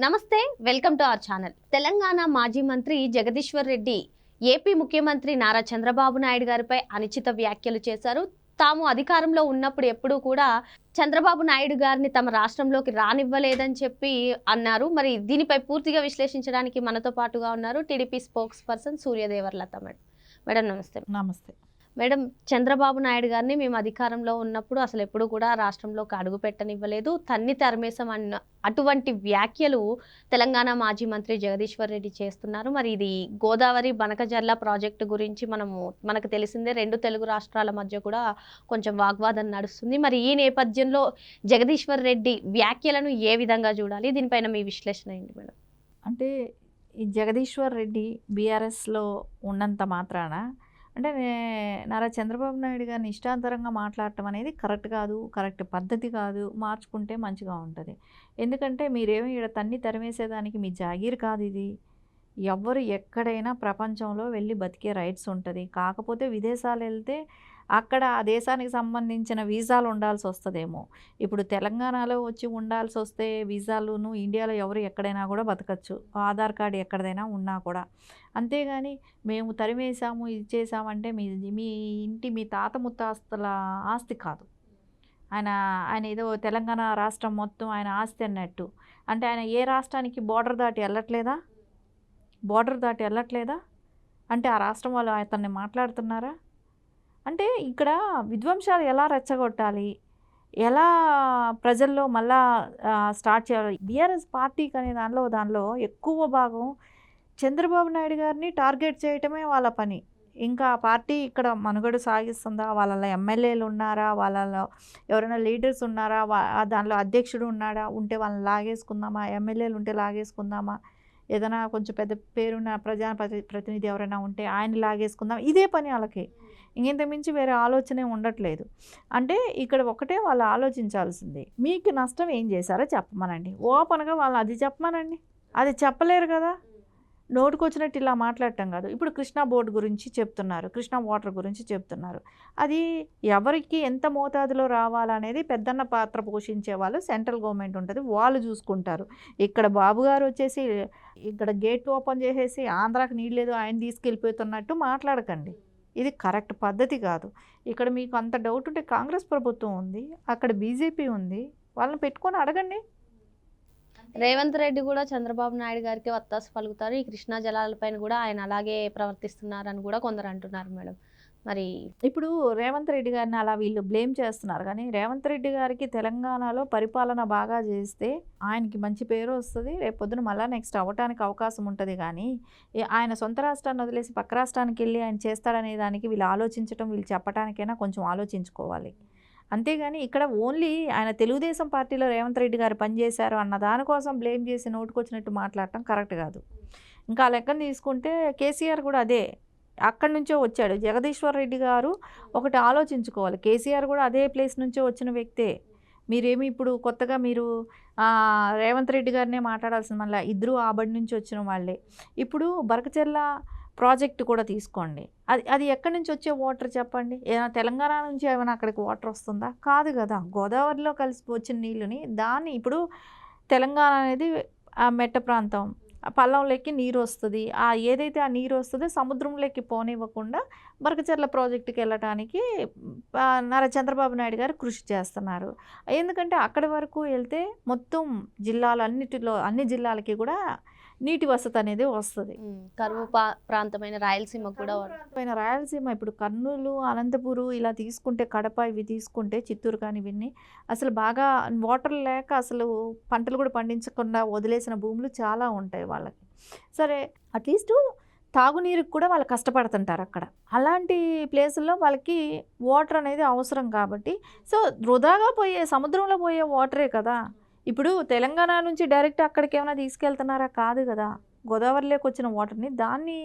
నమస్తే, welcome to our channel. Telangana మాజీ మంత్రి జగదీశ్వర్ రెడ్డి ఏపీ ముఖ్యమంత్రి నారా చంద్రబాబు నాయుడు గారిపై అనుచిత వ్యాఖ్యలు చేశారు. తాము అధికారంలో ఉన్నప్పుడు ఎప్పుడూ కూడా చంద్రబాబు నాయుడు గారిని తమ రాష్ట్రంలోకి రానివ్వలేదని చెప్పి అన్నారు. మరి దీనిపై పూర్తిగా విశ్లేషించడానికి మనతో పాటుగా ఉన్నారు టీడీపీ స్పోక్స్ పర్సన్ సూర్యదేవర్లత మేడం. మేడం నమస్తే. నమస్తే మేడం, చంద్రబాబు నాయుడు గారిని మేము అధికారంలో ఉన్నప్పుడు అసలు ఎప్పుడు కూడా రాష్ట్రంలోకి అడుగు పెట్టనివ్వలేదు, తన్ని తరిమేశం అన్న అటువంటి వ్యాఖ్యలు తెలంగాణ మాజీ మంత్రి జగదీశ్వర్ రెడ్డి చేస్తున్నారు. మరి ఇది గోదావరి బనకజర్ల ప్రాజెక్టు గురించి మనకు తెలిసిందే, రెండు తెలుగు రాష్ట్రాల మధ్య కూడా కొంచెం వాగ్వాదం నడుస్తుంది. మరి ఈ నేపథ్యంలో జగదీశ్వర్ రెడ్డి వ్యాఖ్యలను ఏ విధంగా చూడాలి, దీనిపైన మీ విశ్లేషణ ఏంటి మేడం? అంటే ఈ జగదీశ్వర్ రెడ్డి బీఆర్ఎస్లో ఉన్నంత మాత్రాన అంటే నారా చంద్రబాబు నాయుడు గారిని ఇష్టాంతరంగా మాట్లాడటం అనేది కరెక్ట్ కాదు, కరెక్ట్ పద్ధతి కాదు. మార్చుకుంటే మంచిగా ఉంటుంది. ఎందుకంటే మీరేమో ఇక్కడ తన్ని తరిమేసేదానికి మీ జాగీర్ కాదు ఇది. ఎవ్వరు ఎక్కడైనా ప్రపంచంలో వెళ్ళి బతికే రైట్స్ ఉంటుంది. కాకపోతే విదేశాలు వెళ్తే అక్కడ ఆ దేశానికి సంబంధించిన వీసాలు ఉండాల్సి వస్తుందేమో. ఇప్పుడు తెలంగాణలో వచ్చి ఉండాల్సి వస్తే వీసాలును ఇండియాలో ఎవరు ఎక్కడైనా కూడా బతకచ్చు, ఆధార్ కార్డు ఎక్కడైనా ఉన్నా కూడా. అంతేగాని మేము తరిమేసాము ఇది చేసామంటే మీ ఇంటి మీ తాత ముత్తాస్తుల ఆస్తి కాదు. ఆయన ఏదో తెలంగాణ రాష్ట్రం మొత్తం ఆయన ఆస్తి అన్నట్టు. అంటే ఆయన ఏ రాష్ట్రానికి బోర్డర్ దాటి వెళ్ళట్లేదా అంటే ఆ రాష్ట్రం వాళ్ళు అతన్ని మాట్లాడుతున్నారా? అంటే ఇక్కడ విధ్వంసాలు ఎలా రెచ్చగొట్టాలి, ఎలా ప్రజల్లో మళ్ళా స్టార్ట్ చేయాలి. బీఆర్ఎస్ పార్టీకి అనే దానిలో ఎక్కువ భాగం చంద్రబాబు నాయుడు గారిని టార్గెట్ చేయటమే వాళ్ళ పని. ఇంకా పార్టీ ఇక్కడ మనుగడ సాగిస్తుందా, వాళ్ళ ఎమ్మెల్యేలు ఉన్నారా, వాళ్ళలో ఎవరైనా లీడర్స్ ఉన్నారా, దానిలో అధ్యక్షుడు ఉన్నాడా, ఉంటే వాళ్ళని లాగేసుకుందామా, ఎమ్మెల్యేలు ఉంటే లాగేసుకుందామా, ఏదైనా కొంచెం పెద్ద పేరున్న ప్రతినిధి ఎవరైనా ఉంటే ఆయన లాగేసుకుందాం, ఇదే పని వాళ్ళకి. ఇంత మించి వేరే ఆలోచనే ఉండట్లేదు. అంటే ఇక్కడ ఒకటే వాళ్ళు ఆలోచించాల్సింది, మీకు నష్టం ఏం చేశారో చెప్పమనండి. ఓపెన్గా వాళ్ళు అది చెప్పమనండి. అది చెప్పలేరు కదా, నోటుకొచ్చినట్టు ఇలా మాట్లాడటం కాదు. ఇప్పుడు కృష్ణా బోర్డు గురించి చెప్తున్నారు, కృష్ణా వాటర్ గురించి చెప్తున్నారు. అది ఎవరికి ఎంత మోతాదులో రావాలనేది పెద్దన్న పాత్ర పోషించే వాళ్ళు సెంట్రల్ గవర్నమెంట్ ఉంటుంది, వాళ్ళు చూసుకుంటారు. ఇక్కడ బాబు గారు వచ్చేసి ఇక్కడ గేట్ ఓపెన్ చేసేసి ఆంధ్రాకి నీళ్ళు లేదు ఆయన తీసుకెళ్ళిపోతున్నట్టు మాట్లాడకండి. ఇది కరెక్ట్ పద్ధతి కాదు. ఇక్కడ మీకు అంత డౌట్ ఉంటే కాంగ్రెస్ ప్రభుత్వం ఉంది, అక్కడ బీజేపీ ఉంది, వాళ్ళని పెట్టుకొని అడగండి. రేవంత్ రెడ్డి కూడా చంద్రబాబు నాయుడు గారికి వత్తాసు పలుకుతారు. ఈ కృష్ణా జలాలపైన కూడా ఆయన అలాగే ప్రవర్తిస్తున్నారని కూడా కొందరు అంటున్నారు మేడం. మరి ఇప్పుడు రేవంత్ రెడ్డి గారిని అలా వీళ్ళు బ్లేమ్ చేస్తున్నారు, కానీ రేవంత్ రెడ్డి గారికి తెలంగాణలో పరిపాలన బాగా చేస్తే ఆయనకి మంచి పేరు వస్తుంది, రేపొద్దున మళ్ళీ నెక్స్ట్ అవ్వటానికి అవకాశం ఉంటుంది. కానీ ఆయన సొంత రాష్ట్రాన్ని వదిలేసి పక్క రాష్ట్రానికి వెళ్ళి ఆయన చేస్తాడనే దానికి వీళ్ళు ఆలోచించడం, వీళ్ళు చెప్పడానికైనా కొంచెం ఆలోచించుకోవాలి. అంతేగాని ఇక్కడ ఓన్లీ ఆయన తెలుగుదేశం పార్టీలో రేవంత్ రెడ్డి గారు పనిచేశారు అన్న దానికోసం బ్లేమ్ చేసి నోటుకొచ్చినట్టు మాట్లాడటం కరెక్ట్ కాదు. ఇంకా లెక్కను తీసుకుంటే కేసీఆర్ కూడా అదే అక్కడి నుంచో వచ్చాడు. జగదీశ్వర్ రెడ్డి గారు ఒకటి ఆలోచించుకోవాలి, కేసీఆర్ కూడా అదే ప్లేస్ నుంచో వచ్చిన వ్యక్తే. మీరేమి ఇప్పుడు కొత్తగా మీరు రేవంత్ రెడ్డి గారినే మాట్లాడాల్సింది, మళ్ళీ ఇద్దరు ఆ బడి నుంచి వచ్చిన వాళ్ళే. ఇప్పుడు బనకచెర్ల ప్రాజెక్టు కూడా తీసుకోండి, అది ఎక్కడి నుంచి వచ్చే వాటర్ చెప్పండి. ఏమైనా తెలంగాణ నుంచి ఏమైనా అక్కడికి వాటర్ వస్తుందా? కాదు కదా, గోదావరిలో కలిసి వచ్చిన నీళ్ళని దాన్ని ఇప్పుడు తెలంగాణ అనేది మెట్ట ప్రాంతం, పల్లంలోకి నీరు వస్తుంది. ఏదైతే ఆ నీరు వస్తుందో సముద్రంలోకి పోనివ్వకుండా బనకచెర్ల ప్రాజెక్టుకి వెళ్ళటానికి నారా చంద్రబాబు నాయుడు గారు కృషి చేస్తున్నారు. ఎందుకంటే అక్కడి వరకు వెళ్తే మొత్తం అన్ని జిల్లాలకి కూడా నీటి వసతి అనేది వస్తుంది. కరువు ప్రాంతమైన రాయలసీమ కూడా రాయలసీమ ఇప్పుడు కర్నూలు, అనంతపురం ఇలా తీసుకుంటే, కడప ఇవి తీసుకుంటే, చిత్తూరు కానీ ఇవన్నీ అసలు బాగా వాటర్ లేక అసలు పంటలు కూడా పండించకుండా వదిలేసిన భూములు చాలా ఉంటాయి వాళ్ళకి. సరే అట్లీస్ట్ తాగునీరుకి కూడా వాళ్ళు కష్టపడుతుంటారు అక్కడ. అలాంటి ప్లేసుల్లో వాళ్ళకి వాటర్ అనేది అవసరం కాబట్టి, సో వృధాగా సముద్రంలో పోయే వాటరే కదా. ఇప్పుడు తెలంగాణ నుంచి డైరెక్ట్ అక్కడికి ఏమైనా తీసుకెళ్తున్నారా? కాదు కదా, గోదావరిలోకి వచ్చిన వాటర్ని దాన్ని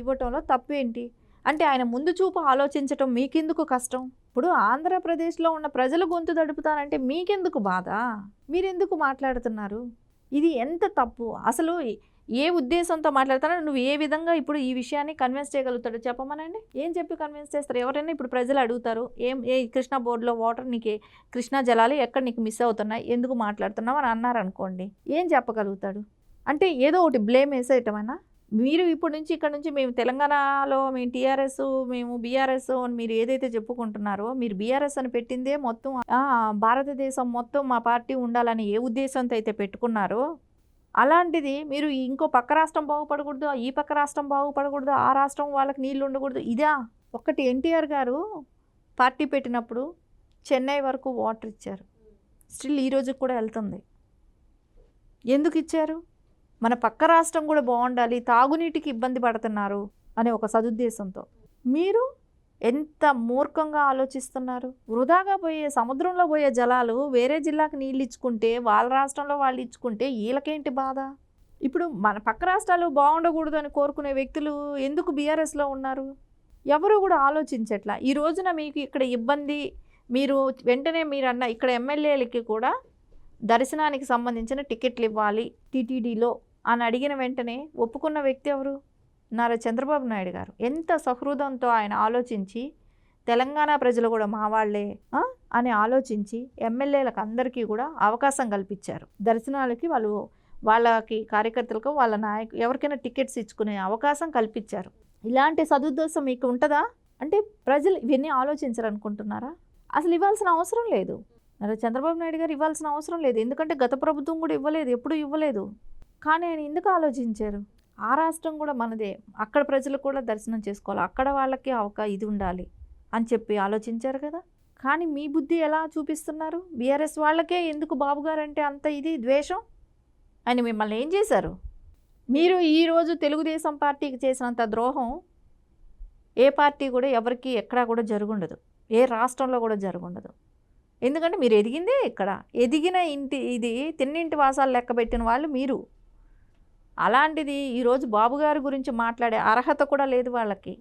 ఇవ్వటంలో తప్పేంటి? అంటే ఆయన ముందు చూపు ఆలోచించటం మీకెందుకు కష్టం? ఇప్పుడు ఆంధ్రప్రదేశ్లో ఉన్న ప్రజలు గొంతు దడుపుతానంటే మీకెందుకు బాధ? మీరెందుకు మాట్లాడుతున్నారు? ఇది ఎంత తప్పు అసలు. ఏ ఉద్దేశంతో మాట్లాడతాడో, నువ్వు ఏ విధంగా ఇప్పుడు ఈ విషయాన్ని కన్విన్స్ చేయగలుగుతాడో చెప్పమనండి. ఏం చెప్పి కన్విన్స్ చేస్తారు? ఎవరైనా ఇప్పుడు ప్రజలు అడుగుతారు, కృష్ణా బోర్డులో వాటర్ నీకు కృష్ణా జలాలు ఎక్కడ నీకు మిస్ అవుతున్నాయి, ఎందుకు మాట్లాడుతున్నావు అని అన్నారనుకోండి, ఏం చెప్పగలుగుతాడు? అంటే ఏదో ఒకటి బ్లేమ్ వేసేయటమేనా? మీరు ఇప్పుడు నుంచి ఇక్కడ నుంచి మేము తెలంగాణలో మేము టీఆర్ఎస్, మేము బీఆర్ఎస్ అని మీరు ఏదైతే చెప్పుకుంటున్నారో, మీరు బీఆర్ఎస్ అని పెట్టిందే మొత్తం భారతదేశం మొత్తం మా పార్టీ ఉండాలని ఏ ఉద్దేశంతో అయితే పెట్టుకున్నారో, అలాంటిది మీరు ఇంకో పక్క రాష్ట్రం బాగుపడకూడదు, ఈ పక్క రాష్ట్రం బాగుపడకూడదు, ఆ రాష్ట్రం వాళ్ళకి నీళ్ళు ఉండకూడదు, ఇదా? ఒక్కటి ఎన్టీఆర్ గారు పార్టీ పెట్టినప్పుడు చెన్నై వరకు వాటర్ ఇచ్చారు. స్టిల్ ఈ రోజుకి కూడా వెళ్తుంది. ఎందుకు ఇచ్చారు? మన పక్క రాష్ట్రం కూడా బాగుండాలి, తాగునీటికి ఇబ్బంది పడుతున్నారు అనే ఒక సదుద్దేశంతో. మీరు ఎంత మూర్ఖంగా ఆలోచిస్తున్నారు. వృధాగా పోయే సముద్రంలో పోయే జలాలు వేరే జిల్లాకు నీళ్ళు ఇచ్చుకుంటే, వాళ్ళ రాష్ట్రంలో వాళ్ళు ఇచ్చుకుంటే వీళ్ళకేంటి బాధ? ఇప్పుడు మన పక్క రాష్ట్రాలు బాగుండకూడదు అని కోరుకునే వ్యక్తులు ఎందుకు బీఆర్ఎస్లో ఉన్నారు? ఎవరు కూడా ఆలోచించట్లా. ఈ రోజున మీకు ఇక్కడ ఇబ్బంది, మీరు వెంటనే మీరు అన్న ఇక్కడ ఎమ్మెల్యేలకి కూడా దర్శనానికి సంబంధించిన టికెట్లు ఇవ్వాలి టీటీడీలో అని అడిగిన వెంటనే ఒప్పుకున్న వ్యక్తి ఎవరు? నారా చంద్రబాబు నాయుడు గారు. ఎంత సహృదంతో ఆయన ఆలోచించి, తెలంగాణ ప్రజలు కూడా మా వాళ్ళే అని ఆలోచించి ఎమ్మెల్యేలకు అందరికీ కూడా అవకాశం కల్పించారు. దర్శనాలకి వాళ్ళకి కార్యకర్తలకు వాళ్ళ ఎవరికైనా టికెట్స్ ఇచ్చుకునే అవకాశం కల్పించారు. ఇలాంటి సదుద్దేశం మీకు ఉంటుందా? అంటే ప్రజలు ఇవన్నీ ఆలోచించారనుకుంటున్నారా? అసలు ఇవ్వాల్సిన అవసరం లేదు. నారా చంద్రబాబు నాయుడు గారు ఇవ్వాల్సిన అవసరం లేదు. ఎందుకంటే గత ప్రభుత్వం కూడా ఇవ్వలేదు, ఎప్పుడూ ఇవ్వలేదు. కానీ ఆయన ఎందుకు ఆలోచించారు? ఆ రాష్ట్రం కూడా మనదే, అక్కడ ప్రజలు కూడా దర్శనం చేసుకోవాలి, అక్కడ వాళ్ళకి ఇది ఉండాలి అని చెప్పి ఆలోచించారు కదా. కానీ మీ బుద్ధి ఎలా చూపిస్తున్నారు? బీఆర్ఎస్ వాళ్ళకే ఎందుకు బాబు గారు అంటే అంత ద్వేషం? అని మిమ్మల్ని ఏం చేశారు? మీరు ఈరోజు తెలుగుదేశం పార్టీకి చేసినంత ద్రోహం ఏ పార్టీ కూడా ఎవరికి ఎక్కడా కూడా జరుగుండదు, ఏ రాష్ట్రంలో కూడా జరుగుండదు. ఎందుకంటే మీరు ఎదిగిందే ఇక్కడ, ఎదిగిన ఇంటి తిన్నింటి వాసాలు లెక్క పెట్టిన వాళ్ళు మీరు. అలాంటిది ఈరోజు బాబు గారి గురించి మాట్లాడే అర్హత కూడా లేదు వాళ్ళకి.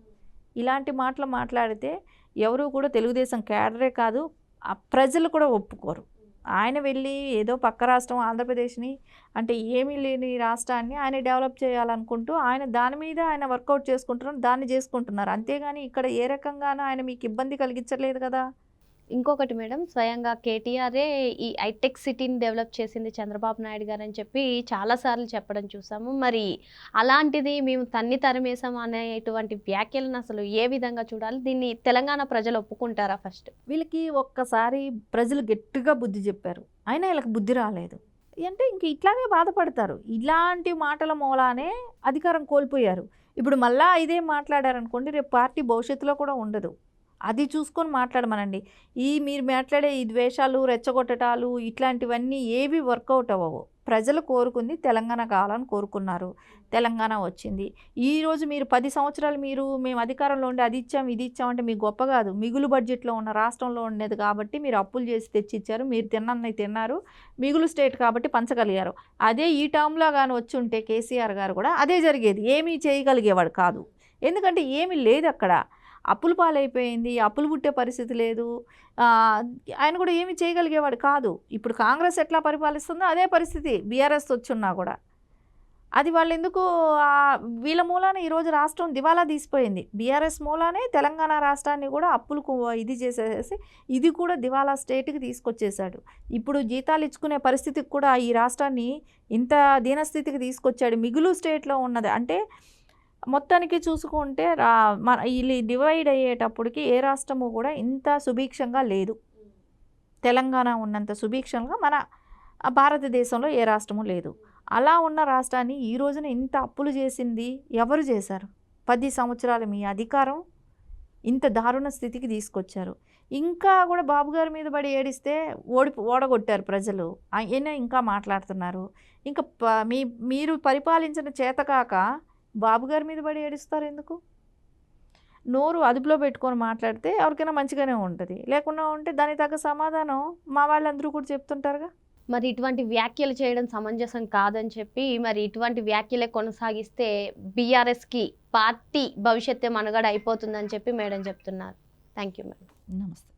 ఇలాంటి మాటలు మాట్లాడితే ఎవరు కూడా తెలుగుదేశం క్యాడరే కాదు, ప్రజలు కూడా ఒప్పుకోరు. ఆయన వెళ్ళి ఏదో పక్క రాష్ట్రం ఆంధ్రప్రదేశ్ని అంటే ఏమీ లేని రాష్ట్రాన్ని ఆయన డెవలప్ చేయాలనుకుంటూ దాని మీద ఆయన వర్కౌట్ చేసుకుంటున్నారు, దాన్ని చేసుకుంటున్నారు. అంతేగాని ఇక్కడ ఏ రకంగానూ ఆయన మీకు ఇబ్బంది కలిగించలేదు కదా. ఇంకొకటి మేడం, స్వయంగా కేటీఆరే ఈ హైటెక్ సిటీని డెవలప్ చేసింది చంద్రబాబు నాయుడు గారు అని చెప్పి చాలాసార్లు చెప్పడం చూసాము. మరి అలాంటిది మేము తరిమేసాం అనేటువంటి వ్యాఖ్యలను అసలు ఏ విధంగా చూడాలి? దీన్ని తెలంగాణ ప్రజలు ఒప్పుకుంటారా? ఫస్ట్ వీళ్ళకి ఒక్కసారి ప్రజలు గట్టిగా బుద్ధి చెప్పారు, అయినా వీళ్ళకి బుద్ధి రాలేదు అంటే ఇంక ఇట్లాగే బాధపడతారు. ఇలాంటి మాటల మూలానే అధికారం కోల్పోయారు. ఇప్పుడు మళ్ళీ ఇదే మాట్లాడారనుకోండి, రేపు పార్టీ భవిష్యత్తులో కూడా ఉండదు. అది చూసుకొని మాట్లాడమనండి. మీరు మాట్లాడే ఈ ద్వేషాలు, రెచ్చగొట్టటాలు ఇట్లాంటివన్నీ ఏవి వర్కౌట్ అవ్వవు. ప్రజలు కోరుకుంది తెలంగాణ కావాలని కోరుకున్నారు, తెలంగాణ వచ్చింది. ఈరోజు మీరు 10 సంవత్సరాలు మేము అధికారంలో ఉండి అది ఇచ్చాం ఇది ఇచ్చామంటే మీకు గొప్ప కాదు. మిగులు బడ్జెట్లో ఉన్న రాష్ట్రంలో ఉండేది కాబట్టి మీరు అప్పులు చేసి తెచ్చిచ్చారు, మీరు తిన్నారు, మిగులు స్టేట్ కాబట్టి పంచగలిగారు. అదే ఈ టర్మ్లో కానీ వచ్చి ఉంటే కేసీఆర్ గారు కూడా అదే జరిగేది, ఏమీ చేయగలిగేవాడు కాదు. ఎందుకంటే ఏమీ లేదు అక్కడ, అప్పులు పాలైపోయింది, అప్పులు పుట్టే పరిస్థితి లేదు. ఆయన కూడా ఏమి చేయగలిగేవాడు కాదు. ఇప్పుడు కాంగ్రెస్ ఎట్లా పరిపాలిస్తుందో అదే పరిస్థితి బీఆర్ఎస్ వచ్చున్నా కూడా. అది వాళ్ళు ఎందుకు వీళ్ళ మూలానే ఈరోజు రాష్ట్రం దివాలా తీసిపోయింది. బీఆర్ఎస్ మూలానే తెలంగాణ రాష్ట్రాన్ని కూడా అప్పులకు చేసేసి ఇది కూడా దివాలా స్టేట్కి తీసుకొచ్చేసాడు. ఇప్పుడు జీతాలు ఇచ్చుకునే పరిస్థితికి కూడా ఈ రాష్ట్రాన్ని ఇంత దీనస్థితికి తీసుకొచ్చాడు. మిగులు స్టేట్లో ఉన్నది అంటే మొత్తానికి చూసుకుంటే వీళ్ళు డివైడ్ అయ్యేటప్పటికి ఏ రాష్ట్రము కూడా ఇంత సుభిక్షంగా లేదు. తెలంగాణ ఉన్నంత సుభిక్షంగా మన భారతదేశంలో ఏ రాష్ట్రము లేదు. అలా ఉన్న రాష్ట్రాన్ని ఈ రోజున ఇంత అప్పులు చేసింది ఎవరు చేశారు? 10 సంవత్సరాలు మీ అధికారం ఇంత దారుణ స్థితికి తీసుకొచ్చారు. ఇంకా కూడా బాబు గారి మీద పడి ఏడిస్తే ఓడగొట్టారు ప్రజలు, అయినా ఇంకా మాట్లాడుతున్నారు. ఇంకా మీరు పరిపాలించిన చేతకాక బాబు గారి మీద పడి ఏడుస్తారు ఎందుకు? నోరు అదుపులో పెట్టుకొని మాట్లాడితే ఎవరికైనా మంచిగానే ఉంటుంది, లేకుండా ఉంటే దానికి తగ్గ సమాధానం మా వాళ్ళందరూ కూడా చెప్తుంటారుగా. మరి ఇటువంటి వ్యాఖ్యలు చేయడం సమంజసం కాదని చెప్పి, మరి ఇటువంటి వ్యాఖ్యలే కొనసాగిస్తే బీఆర్ఎస్కి పార్టీ భవిష్యత్తు మనుగడ అయిపోతుందని చెప్పి మేడం చెప్తున్నారు. Thank you madam. నమస్తే.